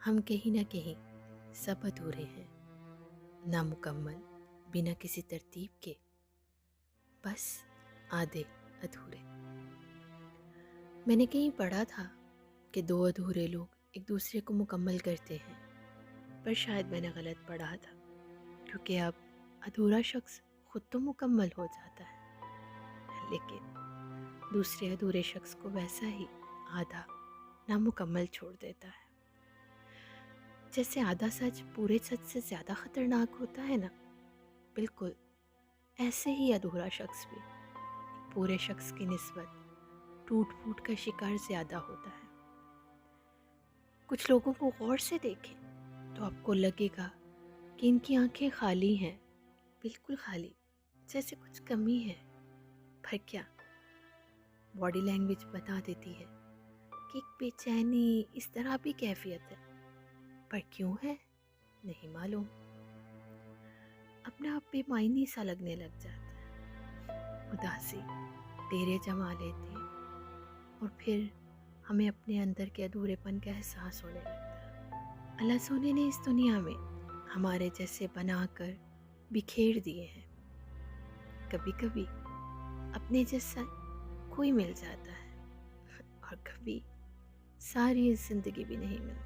ہم کہیں نہ کہیں سب ادھورے ہیں، نامکمل، بنا کسی ترتیب کے، بس آدھے ادھورے۔ میں نے کہیں پڑھا تھا کہ دو ادھورے لوگ ایک دوسرے کو مکمل کرتے ہیں، پر شاید میں نے غلط پڑھا تھا، کیونکہ اب ادھورا شخص خود تو مکمل ہو جاتا ہے، لیکن دوسرے ادھورے شخص کو ویسا ہی آدھا نامکمل چھوڑ دیتا ہے۔ جیسے آدھا سچ پورے سچ سے زیادہ خطرناک ہوتا ہے نا، بالکل ایسے ہی ادھورا شخص بھی ایک پورے شخص کی نسبت ٹوٹ پھوٹ کا شکار زیادہ ہوتا ہے۔ کچھ لوگوں کو غور سے دیکھیں تو آپ کو لگے گا کہ ان کی آنکھیں خالی ہیں، بالکل خالی، جیسے کچھ کمی ہے، پر کیا؟ باڈی لینگویج بتا دیتی ہے کہ ایک بے چینی، اس طرح بھی کیفیت ہے، پر کیوں ہے نہیں معلوم۔ اپنا آپ بے معنی سا لگنے لگ جاتا ہے، اداسی ڈیرے جما لیتی ہے، اور پھر ہمیں اپنے اندر کے ادھورے پن کا احساس ہونے لگتا ہے۔ اللہ سونے نے اس دنیا میں ہمارے جیسے بنا کر بکھیر دیے ہیں، کبھی کبھی اپنے جیسا کوئی مل جاتا ہے، اور کبھی ساری زندگی بھی نہیں ملتا۔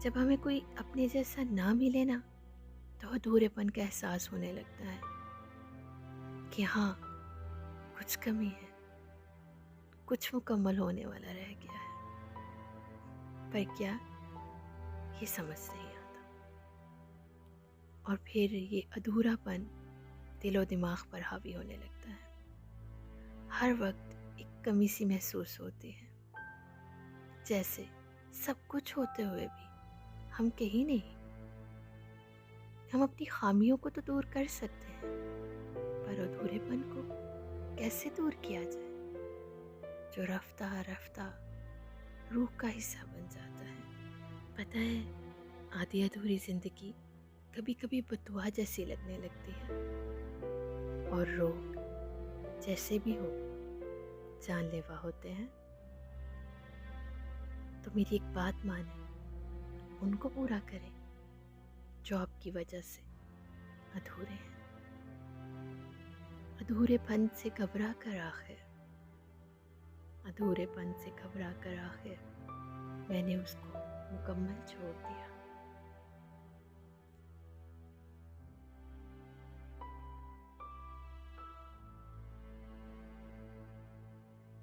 جب ہمیں کوئی اپنے جیسا نہ ملے نا، تو ادھورے پن کا احساس ہونے لگتا ہے کہ ہاں کچھ کمی ہے، کچھ مکمل ہونے والا رہ گیا ہے، پر کیا یہ سمجھ نہیں آتا، اور پھر یہ ادھورا پن دل و دماغ پر حاوی ہونے لگتا ہے۔ ہر وقت ایک کمی سی محسوس ہوتی ہے، جیسے سب کچھ ہوتے ہوئے بھی ہم کہیں نہیں۔ ہم اپنی خامیوں کو تو دور کر سکتے ہیں، پر ادھورے پن کو کیسے دور کیا جائے، جو رفتہ رفتہ روح کا حصہ بن جاتا ہے۔ پتہ ہے، آدھی ادھوری زندگی کبھی کبھی بددعا جیسی لگنے لگتی ہے، اور لوگ جیسے بھی ہو جان لیوا ہوتے ہیں۔ تو میری ایک بات مانیں، ان کو پورا کریں جو آپ کی وجہ سے ادھورے ہیں۔ ادھورے پن سے گھبرا کر آخر، ادھورے پن سے گھبرا کر آخر میں نے اس کو مکمل چھوڑ دیا۔